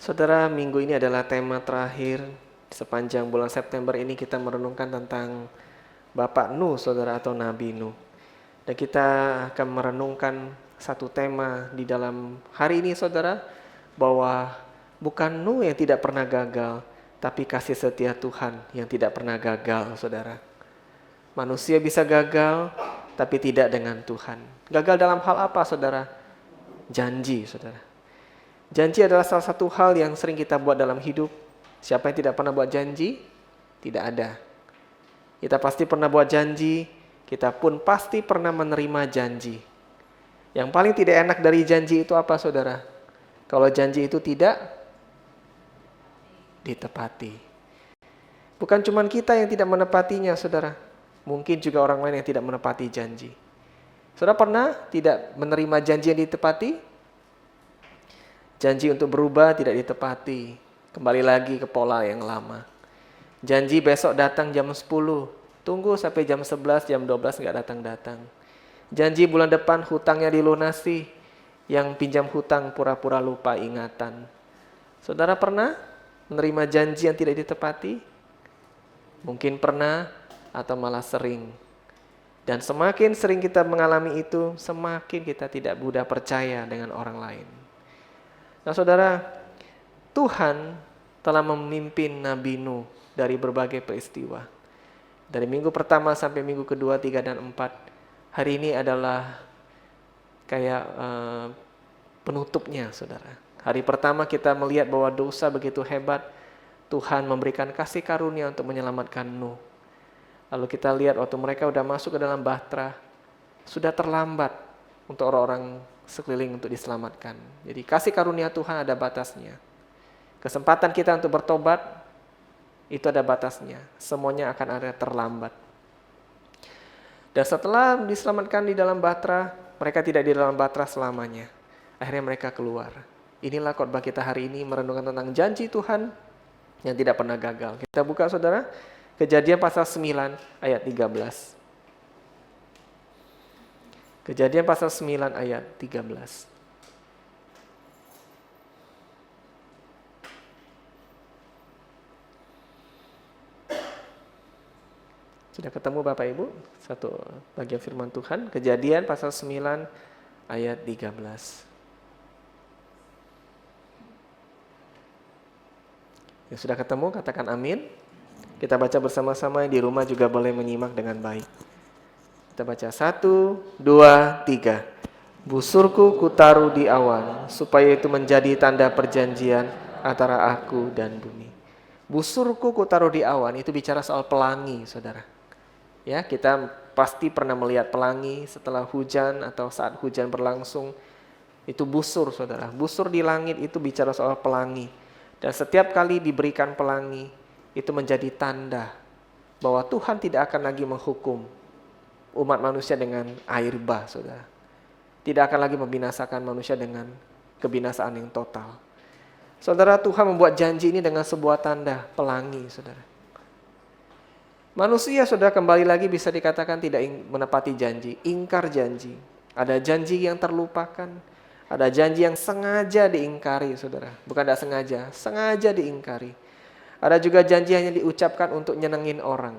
Saudara, minggu ini adalah tema terakhir sepanjang bulan September ini kita merenungkan tentang Bapak Nuh, saudara, atau Nabi Nuh. Dan kita akan merenungkan satu tema di dalam hari ini, saudara, bahwa bukan Nuh yang tidak pernah gagal, tapi kasih setia Tuhan yang tidak pernah gagal, saudara. Manusia bisa gagal, tapi tidak dengan Tuhan. Gagal dalam hal apa, saudara? Janji, saudara. Janji adalah salah satu hal yang sering kita buat dalam hidup. Siapa yang tidak pernah buat janji? Tidak ada. Kita pasti pernah buat janji, kita pun pasti pernah menerima janji. Yang paling tidak enak dari janji itu apa, saudara? Kalau janji itu tidak ditepati. Bukan cuma kita yang tidak menepatinya, saudara. Mungkin juga orang lain yang tidak menepati janji. Saudara pernah tidak menerima janji yang ditepati? Janji untuk berubah tidak ditepati. Kembali lagi ke pola yang lama. Janji besok datang jam 10. Tunggu sampai jam 11, jam 12 nggak datang-datang. Janji bulan depan hutangnya dilunasi. Yang pinjam hutang pura-pura lupa ingatan. Saudara pernah menerima janji yang tidak ditepati? Mungkin pernah atau malah sering. Dan semakin sering kita mengalami itu, semakin kita tidak mudah percaya dengan orang lain. Nah, saudara, Tuhan telah memimpin Nabi Nuh dari berbagai peristiwa. Dari minggu pertama sampai minggu kedua, 3 dan 4. Hari ini adalah kayak penutupnya, saudara. Hari pertama kita melihat bahwa dosa begitu hebat. Tuhan memberikan kasih karunia untuk menyelamatkan Nuh. Lalu kita lihat waktu mereka sudah masuk ke dalam bahtera, sudah terlambat untuk orang-orang sekeliling untuk diselamatkan. Jadi kasih karunia Tuhan ada batasnya. Kesempatan kita untuk bertobat itu ada batasnya. Semuanya akan ada terlambat. Dan setelah diselamatkan di dalam bahtera, mereka tidak di dalam bahtera selamanya. Akhirnya mereka keluar. Inilah khotbah kita hari ini merenungkan tentang janji Tuhan yang tidak pernah gagal. Kita buka, saudara, Kejadian pasal 9 ayat 13. Kejadian pasal 9 ayat 13. Sudah ketemu Bapak Ibu? Satu bagian firman Tuhan. Kejadian pasal 9 ayat 13. Yang sudah ketemu katakan amin. Kita baca bersama-sama, di rumah juga boleh menyimak dengan baik. Kita baca 1, 2, 3. Busurku kutaruh di awan, supaya itu menjadi tanda perjanjian antara aku dan bumi. Busurku kutaruh di awan, itu bicara soal pelangi, saudara. Ya, kita pasti pernah melihat pelangi setelah hujan atau saat hujan berlangsung. Itu busur, saudara. Busur di langit itu bicara soal pelangi. Dan setiap kali diberikan pelangi, itu menjadi tanda bahwa Tuhan tidak akan lagi menghukum umat manusia dengan air bah, saudara. Tidak akan lagi membinasakan manusia dengan kebinasaan yang total. Saudara, Tuhan membuat janji ini dengan sebuah tanda pelangi, saudara. Manusia, saudara, kembali lagi bisa dikatakan tidak menepati janji, ingkar janji. Ada janji yang terlupakan, ada janji yang sengaja diingkari, saudara. Bukan tidak sengaja, sengaja diingkari. Ada juga janji hanya diucapkan untuk nyenengin orang.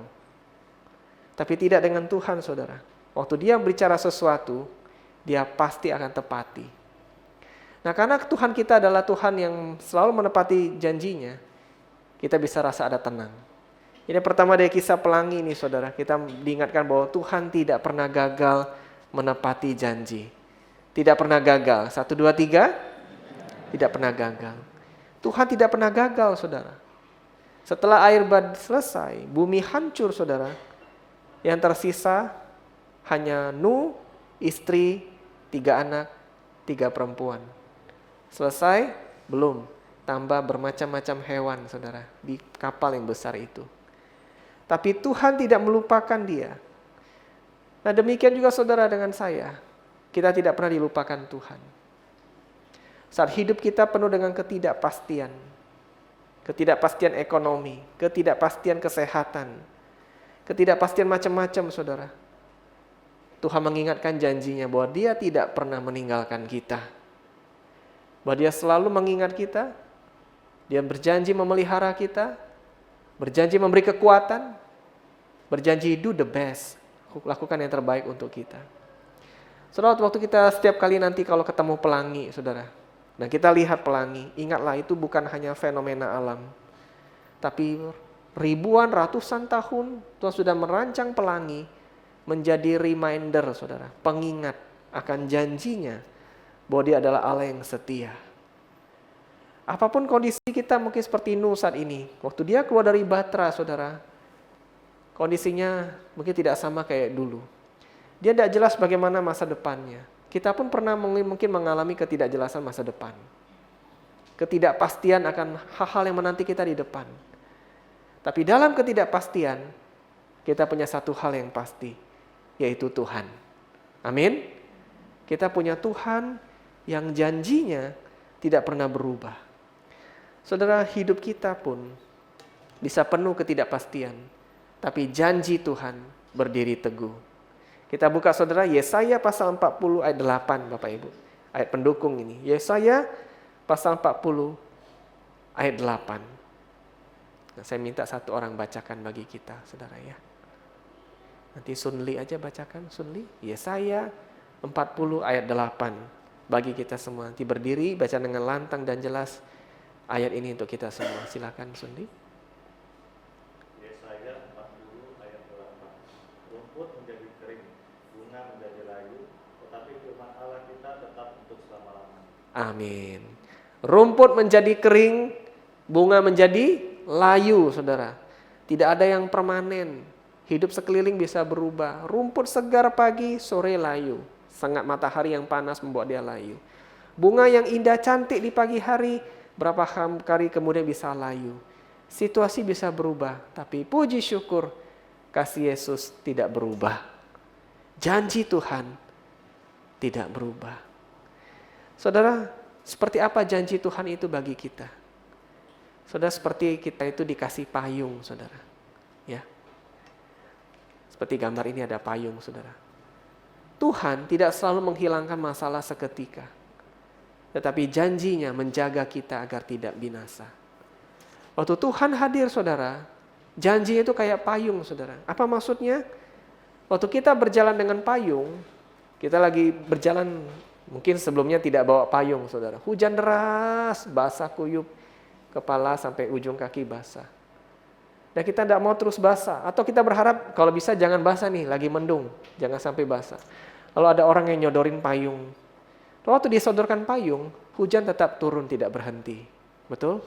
Tapi tidak dengan Tuhan, saudara. Waktu dia berbicara sesuatu, dia pasti akan tepati. Nah, karena Tuhan kita adalah Tuhan yang selalu menepati janjinya, kita bisa rasa ada tenang. Ini pertama dari kisah pelangi ini, saudara. Kita diingatkan bahwa Tuhan tidak pernah gagal menepati janji. Tidak pernah gagal. 1, 2, 3. Tidak pernah gagal. Tuhan tidak pernah gagal, saudara. Setelah air bah selesai, bumi hancur, saudara. Yang tersisa hanya Nuh, istri, 3 anak, 3 perempuan. Selesai? Belum. Tambah bermacam-macam hewan, saudara, di kapal yang besar itu. Tapi Tuhan tidak melupakan dia. Nah, demikian juga saudara dengan saya. Kita tidak pernah dilupakan Tuhan. Saat hidup kita penuh dengan ketidakpastian. Ketidakpastian ekonomi, ketidakpastian kesehatan, ketidakpastian macam-macam, saudara. Tuhan mengingatkan janjinya bahwa dia tidak pernah meninggalkan kita. Bahwa dia selalu mengingat kita, Dia berjanji memelihara kita, berjanji memberi kekuatan, berjanji do the best, lakukan yang terbaik untuk kita. Saudara, waktu kita setiap kali nanti kalau ketemu pelangi, saudara, dan kita lihat pelangi, ingatlah itu bukan hanya fenomena alam, tapi ribuan, ratusan tahun Tuhan sudah merancang pelangi menjadi reminder, saudara, pengingat akan janjinya bahwa dia adalah Allah yang setia. Apapun kondisi kita mungkin seperti Nuh saat ini. Waktu dia keluar dari Batra, saudara, kondisinya mungkin tidak sama kayak dulu. Dia tidak jelas bagaimana masa depannya. Kita pun pernah mungkin mengalami ketidakjelasan masa depan. Ketidakpastian akan hal-hal yang menanti kita di depan. Tapi dalam ketidakpastian, kita punya satu hal yang pasti, yaitu Tuhan. Amin. Kita punya Tuhan yang janjinya tidak pernah berubah. Saudara, hidup kita pun bisa penuh ketidakpastian, tapi janji Tuhan berdiri teguh. Kita buka, saudara, Yesaya pasal 40 ayat 8, Bapak Ibu. Ayat pendukung ini. Yesaya pasal 40 ayat 8. Nah, saya minta satu orang bacakan bagi kita, saudara ya. Nanti Sunli aja bacakan, Sunli. Yesaya 40 ayat 8 bagi kita semua. Nanti berdiri, baca dengan lantang dan jelas ayat ini untuk kita semua. Silakan Sunli. Yesaya 40 ayat 8. Rumput menjadi kering, bunga menjadi layu, tetapi firman Allah kita tetap untuk selama-lamanya. Amin. Rumput menjadi kering, bunga menjadi layu, saudara. Tidak ada yang permanen. Hidup sekeliling bisa berubah. Rumput segar pagi, sore layu. Sengat matahari yang panas membuat dia layu. Bunga yang indah cantik di pagi hari, berapa kali kemudian bisa layu. Situasi bisa berubah, tapi puji syukur kasih Yesus tidak berubah. Janji Tuhan tidak berubah. Saudara, seperti apa janji Tuhan itu bagi kita? Saudara, seperti kita itu dikasih payung, saudara. Ya. Seperti gambar ini ada payung, saudara. Tuhan tidak selalu menghilangkan masalah seketika, tetapi janjinya menjaga kita agar tidak binasa. Waktu Tuhan hadir, saudara, janji itu kayak payung, saudara. Apa maksudnya? Waktu kita berjalan dengan payung, kita lagi berjalan, mungkin sebelumnya tidak bawa payung, saudara. Hujan deras, basah kuyup, kepala sampai ujung kaki basah. Dan kita tidak mau terus basah. Atau kita berharap kalau bisa jangan basah nih, lagi mendung. Jangan sampai basah. Lalu ada orang yang nyodorin payung. Lalu waktu disodorkan payung, hujan tetap turun tidak berhenti. Betul?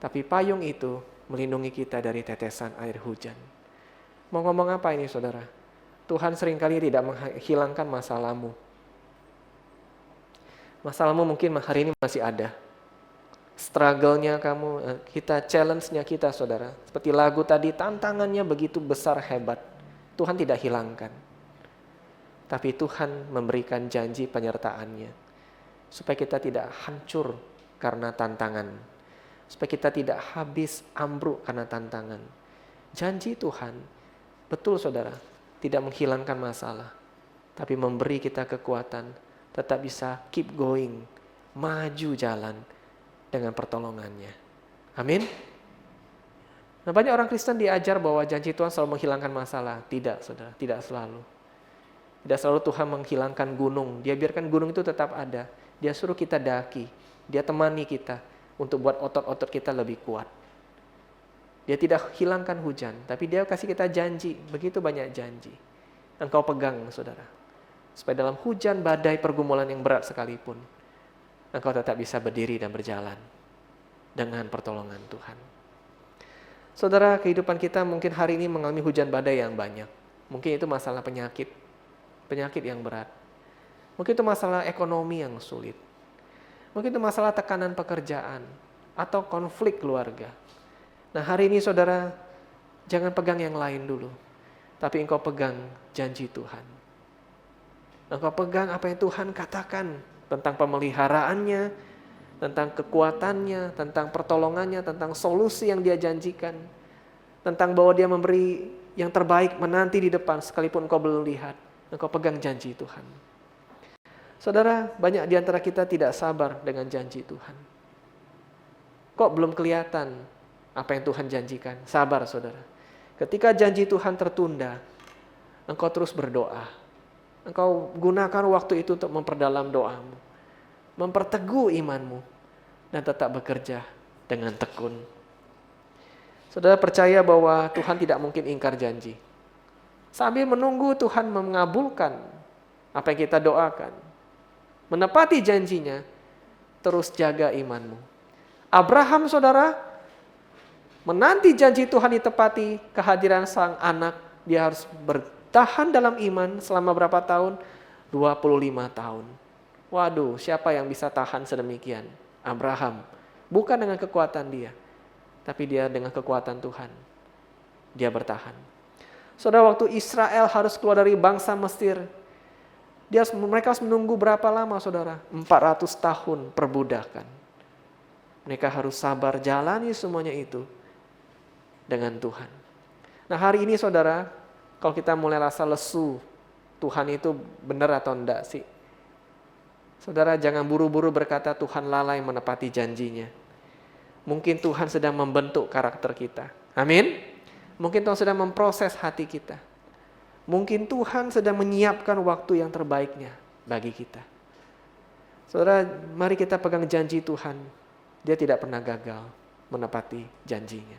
Tapi payung itu melindungi kita dari tetesan air hujan. Mau ngomong apa ini, saudara? Tuhan seringkali tidak menghilangkan masalahmu. Masalahmu mungkin hari ini masih ada. Struggle-nya kamu, kita challenge-nya kita, saudara. Seperti lagu tadi, tantangannya begitu besar hebat. Tuhan tidak hilangkan. Tapi Tuhan memberikan janji penyertaan-Nya. Supaya kita tidak hancur karena tantangan. Supaya kita tidak habis ambruk karena tantangan. Janji Tuhan, betul saudara, tidak menghilangkan masalah. Tapi memberi kita kekuatan, tetap bisa keep going, maju jalan dengan pertolongannya. Amin. Nah, banyak orang Kristen diajar bahwa janji Tuhan selalu menghilangkan masalah. Tidak, saudara, tidak selalu. Tidak selalu Tuhan menghilangkan gunung. Dia biarkan gunung itu tetap ada. Dia suruh kita daki. Dia temani kita untuk buat otot-otot kita lebih kuat. Dia tidak hilangkan hujan, tapi dia kasih kita janji. Begitu banyak janji. Engkau pegang, saudara. Supaya dalam hujan, badai, pergumulan yang berat sekalipun, engkau tetap bisa berdiri dan berjalan dengan pertolongan Tuhan. Saudara, kehidupan kita mungkin hari ini mengalami hujan badai yang banyak. Mungkin itu masalah penyakit yang berat. Mungkin itu masalah ekonomi yang sulit. Mungkin itu masalah tekanan pekerjaan atau konflik keluarga. Nah, hari ini saudara, jangan pegang yang lain dulu. Tapi engkau pegang janji Tuhan. Engkau pegang apa yang Tuhan katakan tentang pemeliharaannya, tentang kekuatannya, tentang pertolongannya, tentang solusi yang dia janjikan, tentang bahwa dia memberi yang terbaik menanti di depan sekalipun engkau belum lihat. Engkau pegang janji Tuhan. Saudara, banyak di antara kita tidak sabar dengan janji Tuhan. Kok belum kelihatan apa yang Tuhan janjikan? Sabar saudara. Ketika janji Tuhan tertunda, engkau terus berdoa. Engkau gunakan waktu itu untuk memperdalam doamu, memperteguh imanmu, dan tetap bekerja dengan tekun. Saudara percaya bahwa Tuhan tidak mungkin ingkar janji. Sambil menunggu Tuhan mengabulkan apa yang kita doakan, menepati janjinya, terus jaga imanmu. Abraham saudara, menanti janji Tuhan ditepati, kehadiran sang anak, dia harus bertahan dalam iman selama berapa tahun? 25 tahun. Waduh, siapa yang bisa tahan sedemikian? Abraham. Bukan dengan kekuatan dia, tapi dia dengan kekuatan Tuhan. Dia bertahan. Saudara, waktu Israel harus keluar dari bangsa Mesir, mereka harus menunggu berapa lama saudara? 400 tahun perbudakan. Mereka harus sabar jalani semuanya itu dengan Tuhan. Nah hari ini saudara, kalau kita mulai rasa lesu, Tuhan itu benar atau enggak sih? Saudara jangan buru-buru berkata Tuhan lalai menepati janjinya. Mungkin Tuhan sedang membentuk karakter kita. Amin. Mungkin Tuhan sedang memproses hati kita. Mungkin Tuhan sedang menyiapkan waktu yang terbaiknya bagi kita. Saudara, mari kita pegang janji Tuhan. Dia tidak pernah gagal menepati janjinya.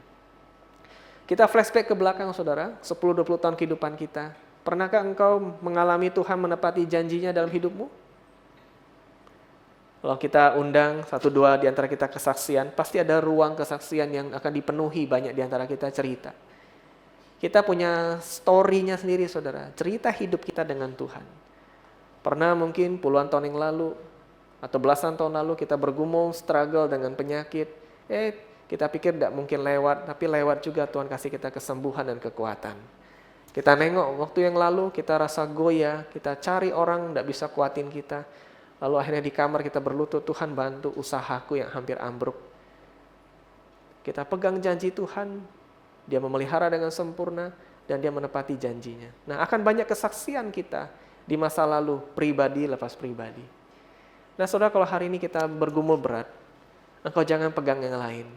Kita flashback ke belakang saudara, 10-20 tahun kehidupan kita. Pernahkah engkau mengalami Tuhan menepati janjinya dalam hidupmu? Kalau kita undang 1-2 di antara kita kesaksian, pasti ada ruang kesaksian yang akan dipenuhi banyak di antara kita cerita. Kita punya story-nya sendiri saudara, cerita hidup kita dengan Tuhan. Pernah mungkin puluhan tahun yang lalu, atau belasan tahun lalu kita bergumul, struggle dengan penyakit. Kita pikir tidak mungkin lewat, tapi lewat juga Tuhan kasih kita kesembuhan dan kekuatan. Kita nengok waktu yang lalu, kita rasa goyah, kita cari orang tidak bisa kuatin kita. Lalu akhirnya di kamar kita berlutut, Tuhan bantu usahaku yang hampir ambruk. Kita pegang janji Tuhan, Dia memelihara dengan sempurna, dan Dia menepati janjinya. Nah akan banyak kesaksian kita di masa lalu, pribadi lepas pribadi. Nah saudara, kalau hari ini kita bergumul berat, engkau jangan pegang yang lain,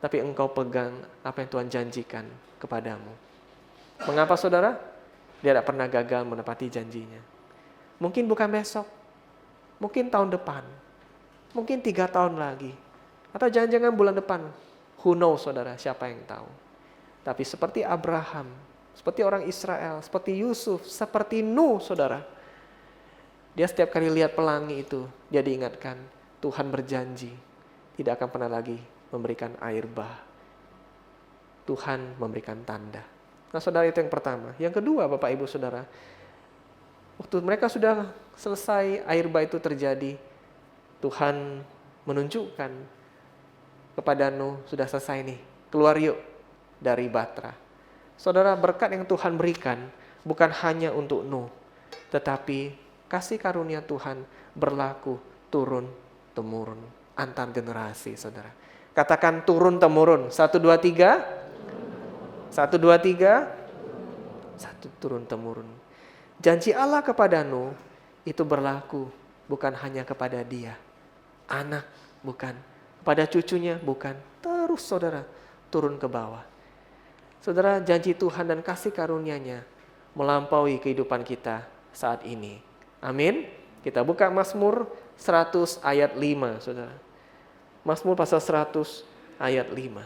tapi engkau pegang apa yang Tuhan janjikan kepadamu. Mengapa saudara? Dia tidak pernah gagal menepati janjinya. Mungkin bukan besok, mungkin tahun depan, mungkin 3 tahun lagi, atau jangan-jangan bulan depan. Who knows saudara, siapa yang tahu. Tapi seperti Abraham, seperti orang Israel, seperti Yusuf, seperti Nuh saudara. Dia setiap kali lihat pelangi itu, dia diingatkan, Tuhan berjanji, tidak akan pernah lagi memberikan air bah. Tuhan memberikan tanda. Nah saudara, itu yang pertama. Yang kedua Bapak Ibu Saudara, waktu mereka sudah selesai air bah itu terjadi, Tuhan menunjukkan kepada Nuh, sudah selesai nih, keluar yuk dari Batra. Saudara, berkat yang Tuhan berikan bukan hanya untuk Nuh, tetapi kasih karunia Tuhan berlaku turun-temurun antar generasi saudara. Katakan turun-temurun. 1, 2, 3. 1, 2, 3. 1 turun-temurun. Janji Allah kepada Nuh itu berlaku bukan hanya kepada dia, anak bukan, kepada cucunya bukan, terus saudara turun ke bawah. Saudara, janji Tuhan dan kasih karunia-Nya melampaui kehidupan kita saat ini. Amin. Kita buka Mazmur 100 ayat 5, saudara. Mazmur pasal 100 ayat 5.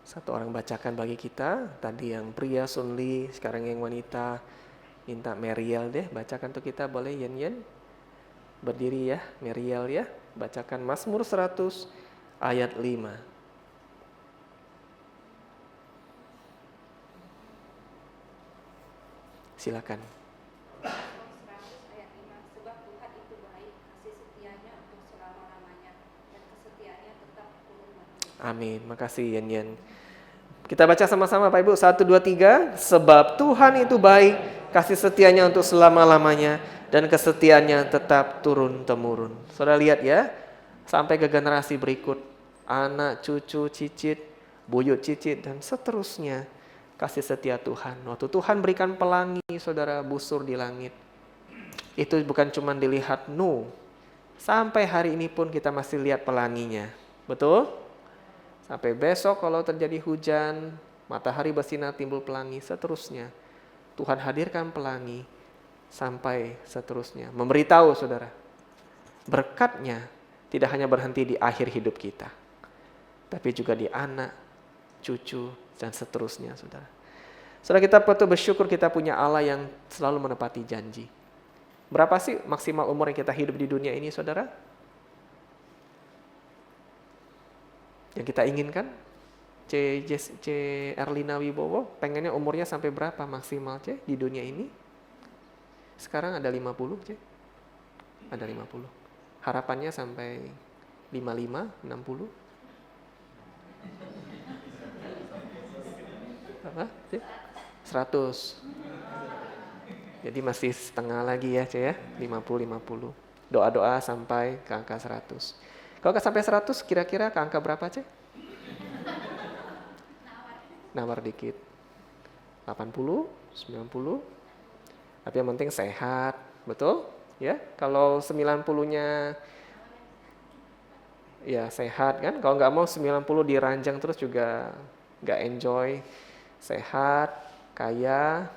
Satu orang bacakan bagi kita. Tadi yang pria Sunli, sekarang yang wanita. Minta Meriel deh, bacakan untuk kita, boleh Yen? Berdiri ya, Meriel ya. Bacakan Mazmur 100 ayat 5. Silakan. Sebab Tuhan itu baik, kasih setianya untuk selama-lamanya, dan kesetiaannya tetap turun-temurun. Amin. Makasih Yen. Kita baca sama-sama Pak Ibu. 1, 2, 3. Sebab Tuhan itu baik, kasih setianya untuk selama-lamanya, dan kesetiaannya tetap turun-temurun. Saudara lihat ya, sampai ke generasi berikut, anak, cucu, cicit, buyut, cicit, dan seterusnya. Kasih setia Tuhan. Waktu Tuhan berikan pelangi, saudara, busur di langit. Itu bukan cuma dilihat sampai hari ini pun kita masih lihat pelanginya. Betul? Sampai besok kalau terjadi hujan, matahari bersinar timbul pelangi, seterusnya. Tuhan hadirkan pelangi sampai seterusnya. Memberitahu, saudara, berkatnya tidak hanya berhenti di akhir hidup kita, tapi juga di anak, cucu, dan seterusnya, saudara. Saudara, kita patut bersyukur kita punya Allah yang selalu menepati janji. Berapa sih maksimal umur yang kita hidup di dunia ini, saudara? Yang kita inginkan? C. Erlina Wibowo, pengennya umurnya sampai berapa maksimal, C, di dunia ini? Sekarang ada 50, C. Ada 50. Harapannya sampai 55, 60. Apa, C? 100. Jadi masih setengah lagi ya, C, ya. 50. Doa-doa sampai ke angka 100. Kalau sampai 100, kira-kira ke angka berapa, C? Nawar dikit. 80, 90. Tapi yang penting sehat, betul? Ya, kalau 90-nya ya sehat kan. Kalau nggak mau 90 diranjang terus juga nggak enjoy. Sehat, kaya,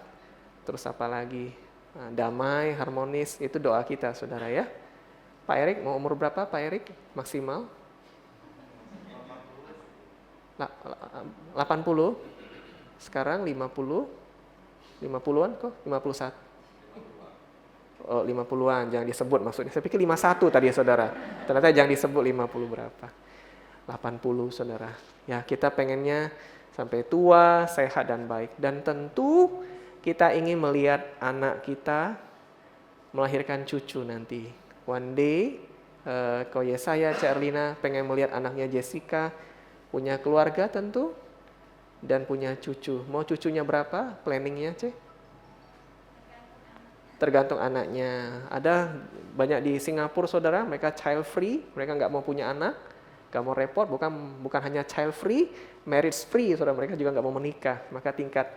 terus apa lagi? Nah, damai, harmonis, itu doa kita, saudara ya. Pak Erik, mau umur berapa Pak Erik maksimal? 80. Sekarang 50. 50-an kok? 51. Oh, 50-an, jangan disebut maksudnya. Saya pikir 51 tadi ya, saudara. Ternyata jangan disebut 50 berapa. 80, saudara. Ya, kita pengennya sampai tua, sehat dan baik. Dan tentu kita ingin melihat anak kita melahirkan cucu nanti. One day, kalau saya, Cak Erlina, pengen melihat anaknya Jessica punya keluarga tentu dan punya cucu. Mau cucunya berapa? Planningnya, Cek? Tergantung anaknya. Ada banyak di Singapura, saudara, mereka child free, mereka nggak mau punya anak, nggak mau repot, bukan hanya child free, marriage free, saudara, mereka juga nggak mau menikah. Maka tingkat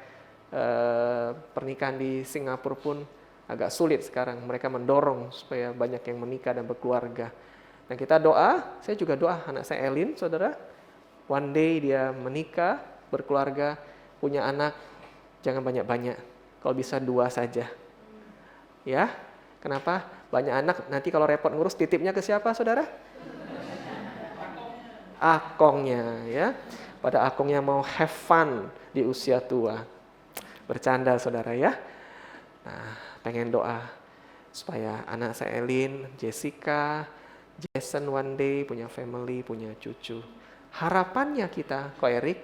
pernikahan di Singapura pun agak sulit sekarang. Mereka mendorong supaya banyak yang menikah dan berkeluarga. Dan kita doa, saya juga doa anak saya Elin, saudara, one day dia menikah, berkeluarga, punya anak, jangan banyak-banyak, kalau bisa 2 saja. Ya, kenapa? Banyak anak, nanti kalau repot ngurus, titipnya ke siapa, saudara? Akongnya, ya. Pada akongnya mau have fun di usia tua. Bercanda, saudara ya. Nah, pengen doa supaya anak saya Elin, Jessica, Jason one day punya family, punya cucu. Harapannya kita, Ko Erik,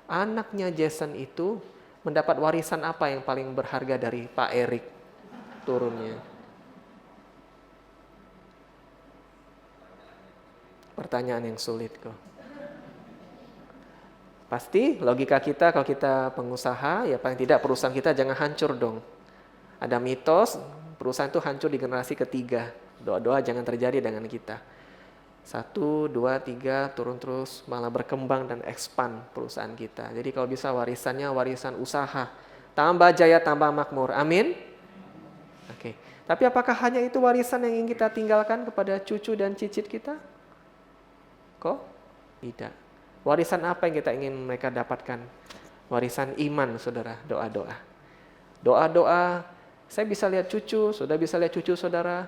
anaknya Jason itu mendapat warisan apa yang paling berharga dari Pak Erik turunnya? Pertanyaan yang sulit kok. Pasti logika kita kalau kita pengusaha, ya paling tidak perusahaan kita jangan hancur dong. Ada mitos perusahaan itu hancur di generasi ketiga. Doa-doa jangan terjadi dengan kita. 1, 2, 3 turun terus, malah berkembang dan expand perusahaan kita. Jadi kalau bisa warisannya warisan usaha, tambah jaya, tambah makmur. Amin. Oke. Tapi apakah hanya itu warisan yang ingin kita tinggalkan kepada cucu dan cicit kita? Kok? Tidak. Warisan apa yang kita ingin mereka dapatkan? Warisan iman, saudara. Doa-doa. Doa-doa. Saya bisa lihat cucu, saudara bisa lihat cucu saudara.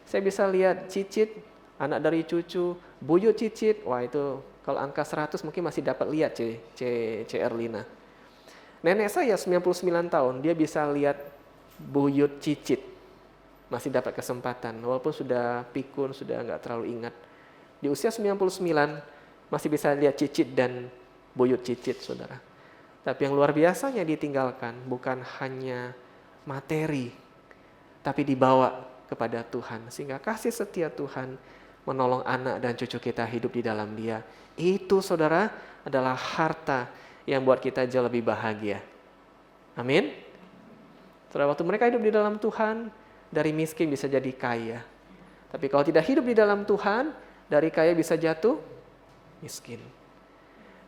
Saya bisa lihat cicit, anak dari cucu, buyut cicit. Wah, itu kalau angka 100 mungkin masih dapat lihat C. Erlina. Nenek saya 99 tahun, dia bisa lihat buyut cicit. Masih dapat kesempatan, walaupun sudah pikun, sudah nggak terlalu ingat. Di usia 99, masih bisa lihat cicit dan buyut cicit, saudara. Tapi yang luar biasanya ditinggalkan bukan hanya materi, tapi dibawa kepada Tuhan. Sehingga kasih setia Tuhan menolong anak dan cucu kita hidup di dalam Dia. Itu, saudara, adalah harta yang buat kita jauh lebih bahagia. Amin. Saudara, waktu mereka hidup di dalam Tuhan, dari miskin bisa jadi kaya. Tapi kalau tidak hidup di dalam Tuhan, dari kaya bisa jatuh miskin.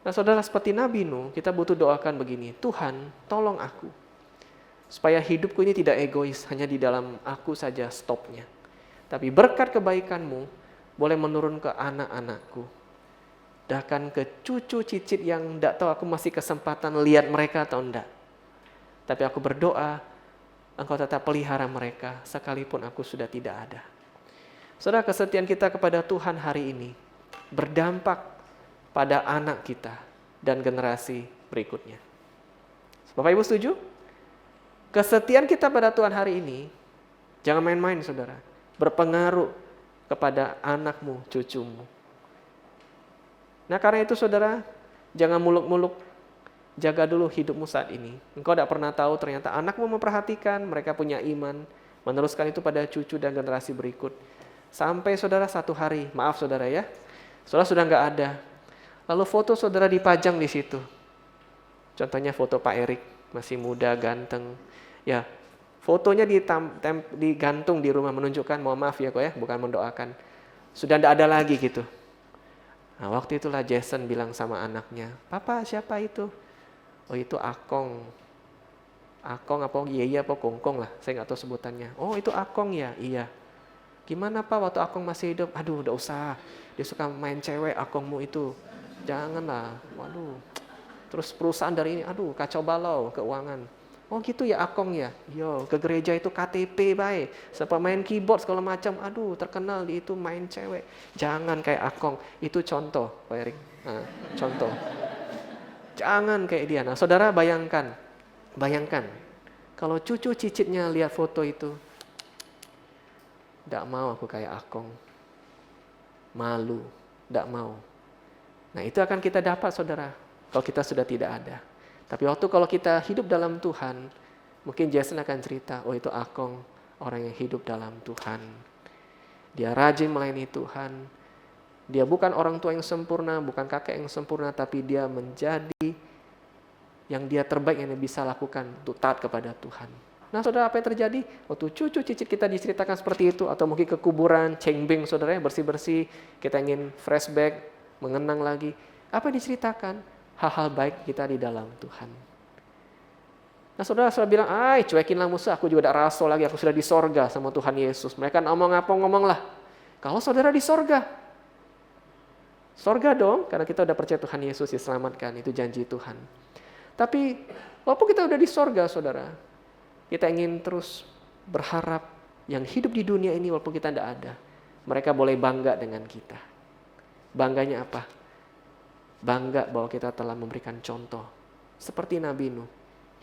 Nah saudara, seperti Nabi Nuh, kita butuh doakan begini, Tuhan tolong aku, supaya hidupku ini tidak egois, hanya di dalam aku saja stopnya. Tapi berkat kebaikan-Mu, boleh menurun ke anak-anakku, bahkan ke cucu cicit yang tidak tahu aku masih kesempatan lihat mereka atau enggak. Tapi aku berdoa, Engkau tetap pelihara mereka, sekalipun aku sudah tidak ada. Saudara, kesetiaan kita kepada Tuhan hari ini berdampak pada anak kita dan generasi berikutnya. Bapak Ibu setuju? Kesetiaan kita pada Tuhan hari ini, jangan main-main saudara, berpengaruh kepada anakmu, cucumu. Nah karena itu saudara, jangan muluk-muluk, jaga dulu hidupmu saat ini. Engkau tidak pernah tahu ternyata anakmu memperhatikan, mereka punya iman, meneruskan itu pada cucu dan generasi berikut. Sampai saudara satu hari, maaf saudara ya, saudara sudah nggak ada. Lalu foto saudara dipajang di situ. Contohnya foto Pak Erik, masih muda, ganteng. Ya, fotonya digantung di rumah menunjukkan, mohon maaf ya kok ya, bukan mendoakan. Sudah tidak ada lagi gitu. Nah, waktu itulah Jason bilang sama anaknya, Papa siapa itu? Oh itu Akong. Akong apa Yeye apa Kongkong lah, saya nggak tahu sebutannya. Oh itu Akong ya, iya. Gimana Pak waktu Akong masih hidup? Aduh udah usah, dia suka main cewek Akongmu itu. Janganlah, waduh. Terus perusahaan dari ini, aduh kacau balau keuangan. Oh gitu ya Akong ya, yo ke gereja itu KTP baik, sampai main keyboard segala macam, aduh terkenal di itu main cewek. Jangan kayak Akong, itu contoh Pak Erik, nah, contoh. Jangan kayak dia. Nah saudara bayangkan, kalau cucu cicitnya lihat foto itu, tidak mau aku kayak Akong, malu, tidak mau. Nah itu akan kita dapat saudara, kalau kita sudah tidak ada. Tapi waktu kalau kita hidup dalam Tuhan, mungkin Jason akan cerita, oh itu Akong, orang yang hidup dalam Tuhan. Dia rajin melayani Tuhan. Dia bukan orang tua yang sempurna, bukan kakek yang sempurna, tapi dia menjadi yang dia terbaik yang dia bisa lakukan untuk taat kepada Tuhan. Nah saudara, apa yang terjadi? Waktu cucu cicit kita diceritakan seperti itu, atau mungkin ke kuburan, cengbeng saudara, bersih-bersih, kita ingin flashback, mengenang lagi, apa yang diceritakan? Hal-hal baik kita di dalam Tuhan. Nah saudara bilang, cuekinlah musuh, aku juga tidak raso lagi, aku sudah di sorga sama Tuhan Yesus. Mereka ngomong apa, ngomonglah. Kalau saudara di sorga dong, karena kita udah percaya Tuhan Yesus diselamatkan, itu janji Tuhan. Tapi walaupun kita udah di sorga saudara, kita ingin terus berharap yang hidup di dunia ini walaupun kita tidak ada, mereka boleh bangga dengan kita. Bangganya apa? Bangga bahwa kita telah memberikan contoh. Seperti Nabi Nuh,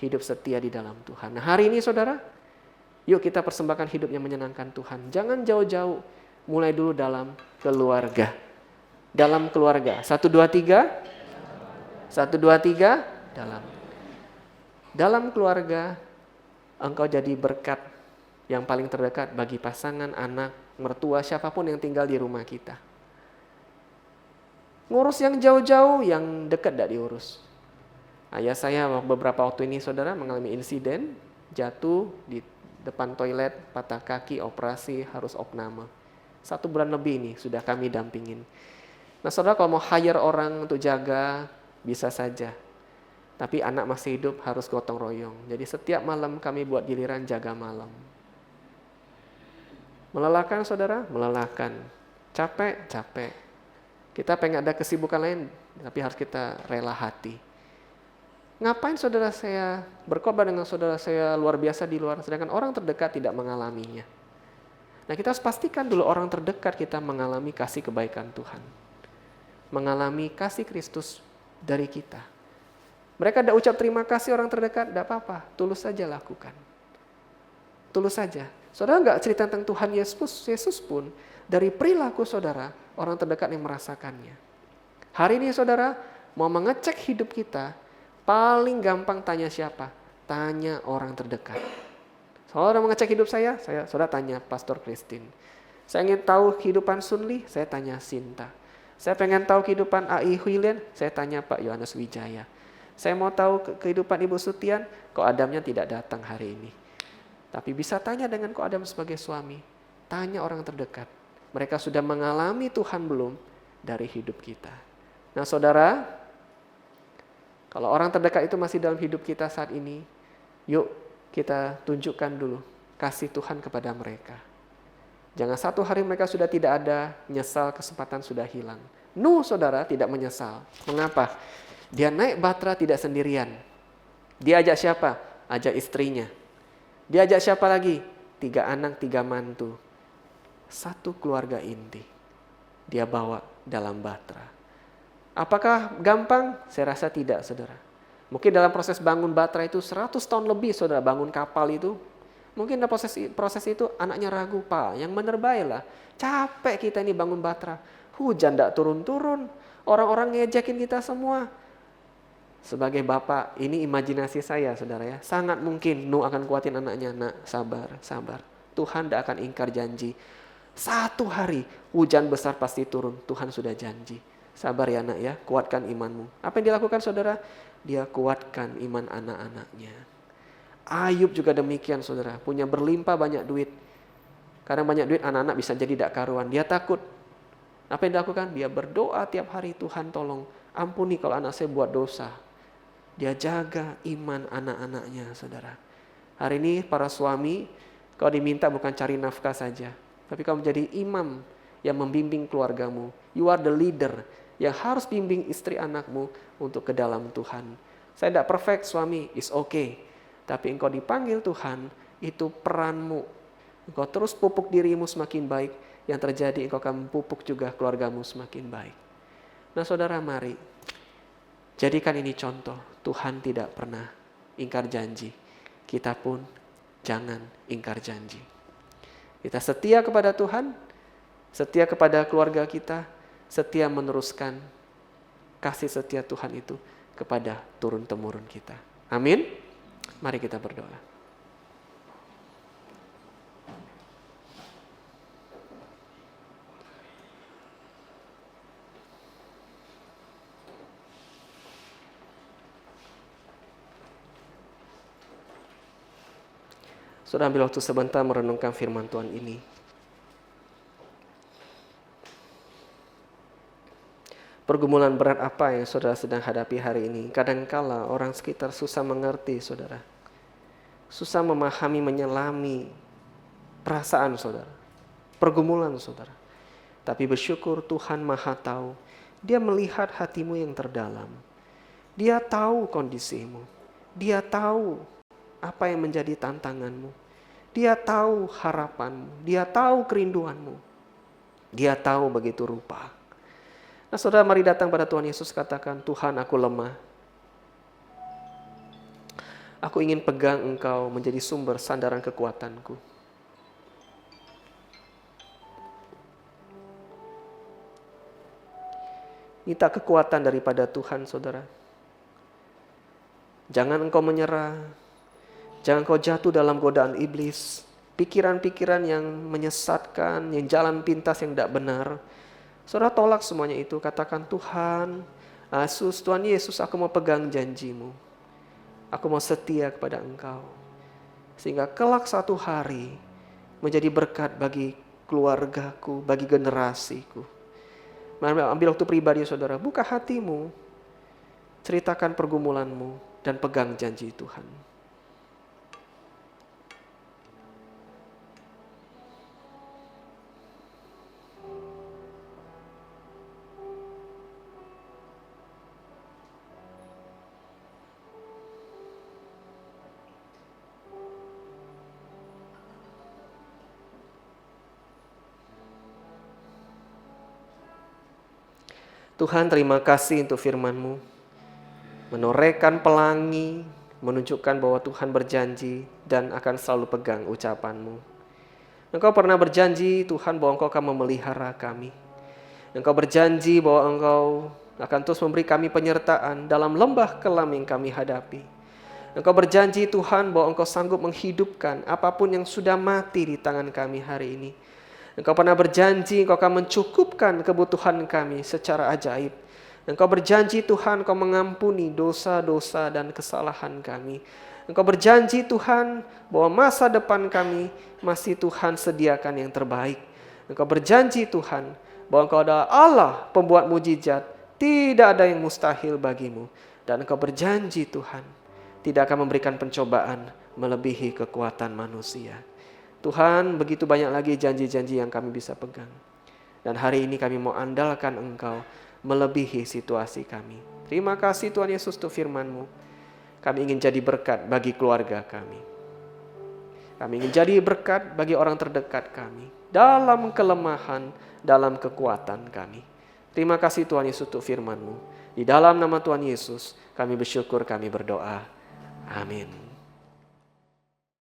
hidup setia di dalam Tuhan. Nah hari ini saudara, yuk kita persembahkan hidupnya menyenangkan Tuhan. Jangan jauh-jauh, mulai dulu dalam keluarga. Dalam keluarga, 1, 2, 3. 1, 2, 3, dalam. Dalam keluarga, engkau jadi berkat yang paling terdekat bagi pasangan, anak, mertua, siapapun yang tinggal di rumah kita. Ngurus yang jauh-jauh, yang dekat tidak diurus. Ayah saya beberapa waktu ini saudara mengalami insiden, jatuh di depan toilet, patah kaki, operasi, harus opname. 1 bulan lebih ini sudah kami dampingin. Nah saudara kalau mau hire orang untuk jaga, bisa saja. Tapi anak masih hidup harus gotong royong. Jadi setiap malam kami buat giliran jaga malam. Melelahkan saudara? Melelahkan. Capek. Kita pengen ada kesibukan lain, tapi harus kita rela hati. Ngapain saudara saya berkorban dengan saudara saya luar biasa di luar, sedangkan orang terdekat tidak mengalaminya. Nah kita harus pastikan dulu orang terdekat kita mengalami kasih kebaikan Tuhan. Mengalami kasih Kristus dari kita. Mereka tidak ucap terima kasih orang terdekat, tidak apa-apa, tulus saja lakukan. Tulus saja. Saudara nggak cerita tentang Tuhan Yesus pun, dari perilaku saudara, orang terdekat yang merasakannya. Hari ini saudara, mau mengecek hidup kita, paling gampang tanya siapa? Tanya orang terdekat. Saudara mengecek hidup saya saudara tanya Pastor Christine. Saya ingin tahu kehidupan Sunli, saya tanya Sinta. Saya pengen tahu kehidupan AI Huilian, saya tanya Pak Yohanes Wijaya. Saya mau tahu kehidupan Ibu Sutian, kok Adamnya tidak datang hari ini. Tapi bisa tanya dengan kok Adam sebagai suami. Tanya orang terdekat. Mereka sudah mengalami Tuhan belum dari hidup kita. Nah saudara, Kalau orang terdekat itu masih dalam hidup kita saat ini, yuk kita tunjukkan dulu kasih Tuhan kepada mereka. Jangan satu hari mereka sudah tidak ada, nyesal kesempatan sudah hilang. Nuh saudara tidak menyesal. Mengapa? Dia naik Batra tidak sendirian. Dia ajak siapa? Ajak istrinya. Dia ajak siapa lagi? 3 anak, 3 mantu. Satu keluarga inti. Dia bawa dalam Batra. Apakah gampang? Saya rasa tidak, saudara. Mungkin dalam proses bangun Batra itu 100 tahun lebih, saudara, bangun kapal itu. Mungkin dalam proses itu anaknya ragu, Pak, yang bener baiklah. Capek kita ini bangun Batra. Hujan tidak turun-turun. Orang-orang ngejekin kita semua. Sebagai bapak, ini imajinasi saya, saudara ya. Sangat mungkin Nuh akan kuatin anaknya. Nak, sabar, sabar. Tuhan tidak akan ingkar janji. 1 hari hujan besar pasti turun. Tuhan sudah janji. Sabar ya nak ya, kuatkan imanmu. Apa yang dilakukan saudara? Dia kuatkan iman anak-anaknya. Ayub juga demikian saudara, punya berlimpah banyak duit. Kadang banyak duit anak-anak bisa jadi tidak karuan. Dia takut. Apa yang dilakukan? Dia berdoa tiap hari, Tuhan tolong ampuni kalau anak saya buat dosa. Dia jaga iman anak-anaknya saudara. Hari ini para suami, kau diminta bukan cari nafkah saja, tapi kau menjadi imam yang membimbing keluargamu. You are the leader yang harus bimbing istri anakmu untuk ke dalam Tuhan. Saya tidak perfect suami, is okay. Tapi engkau dipanggil Tuhan, itu peranmu. Engkau terus pupuk dirimu semakin baik. Yang terjadi engkau akan pupuk juga keluargamu semakin baik. Nah saudara mari, jadikan ini contoh. Tuhan tidak pernah ingkar janji. Kita pun jangan ingkar janji. Kita setia kepada Tuhan, setia kepada keluarga kita, setia meneruskan kasih setia Tuhan itu kepada turun-temurun kita. Amin. Mari kita berdoa. Sudah ambil waktu sebentar merenungkan firman Tuhan ini. Pergumulan berat apa yang saudara sedang hadapi hari ini? Kadangkala orang sekitar susah mengerti saudara. Susah memahami, menyelami perasaan saudara. Pergumulan saudara. Tapi bersyukur Tuhan Maha Tahu. Dia melihat hatimu yang terdalam. Dia tahu kondisimu. Dia tahu apa yang menjadi tantanganmu. Dia tahu harapanmu. Dia tahu kerinduanmu. Dia tahu begitu rupa. Nah saudara mari datang pada Tuhan Yesus, katakan, Tuhan aku lemah. Aku ingin pegang Engkau menjadi sumber sandaran kekuatanku. Minta kekuatan daripada Tuhan saudara. Jangan engkau menyerah. Jangan kau jatuh dalam godaan iblis. Pikiran-pikiran yang menyesatkan, yang jalan pintas yang tidak benar. Saudara tolak semuanya itu. Katakan, Tuhan Yesus, Tuhan Yesus, aku mau pegang janjimu. Aku mau setia kepada Engkau. Sehingga kelak satu hari menjadi berkat bagi keluargaku, bagi generasiku. Ambil waktu pribadi saudara. Buka hatimu. Ceritakan pergumulanmu. Dan pegang janji Tuhan. Tuhan terima kasih untuk firman-Mu. Menorehkan pelangi, menunjukkan bahwa Tuhan berjanji dan akan selalu pegang ucapan-Mu. Engkau pernah berjanji Tuhan bahwa Engkau akan memelihara kami. Engkau berjanji bahwa Engkau akan terus memberi kami penyertaan dalam lembah kelam yang kami hadapi. Engkau berjanji Tuhan bahwa Engkau sanggup menghidupkan apapun yang sudah mati di tangan kami hari ini. Engkau pernah berjanji Engkau akan mencukupkan kebutuhan kami secara ajaib. Engkau berjanji Tuhan Engkau mengampuni dosa-dosa dan kesalahan kami. Engkau berjanji Tuhan bahwa masa depan kami masih Tuhan sediakan yang terbaik. Engkau berjanji Tuhan bahwa Engkau adalah Allah pembuat mujizat. Tidak ada yang mustahil bagimu. Dan Engkau berjanji Tuhan, tidak akan memberikan pencobaan melebihi kekuatan manusia. Tuhan, begitu banyak lagi janji-janji yang kami bisa pegang. Dan hari ini kami mau andalkan Engkau melebihi situasi kami. Terima kasih Tuhan Yesus untuk firman-Mu. Kami ingin jadi berkat bagi keluarga kami. Kami ingin jadi berkat bagi orang terdekat kami. Dalam kelemahan, dalam kekuatan kami. Terima kasih Tuhan Yesus untuk firman-Mu. Di dalam nama Tuhan Yesus, kami bersyukur, kami berdoa. Amin.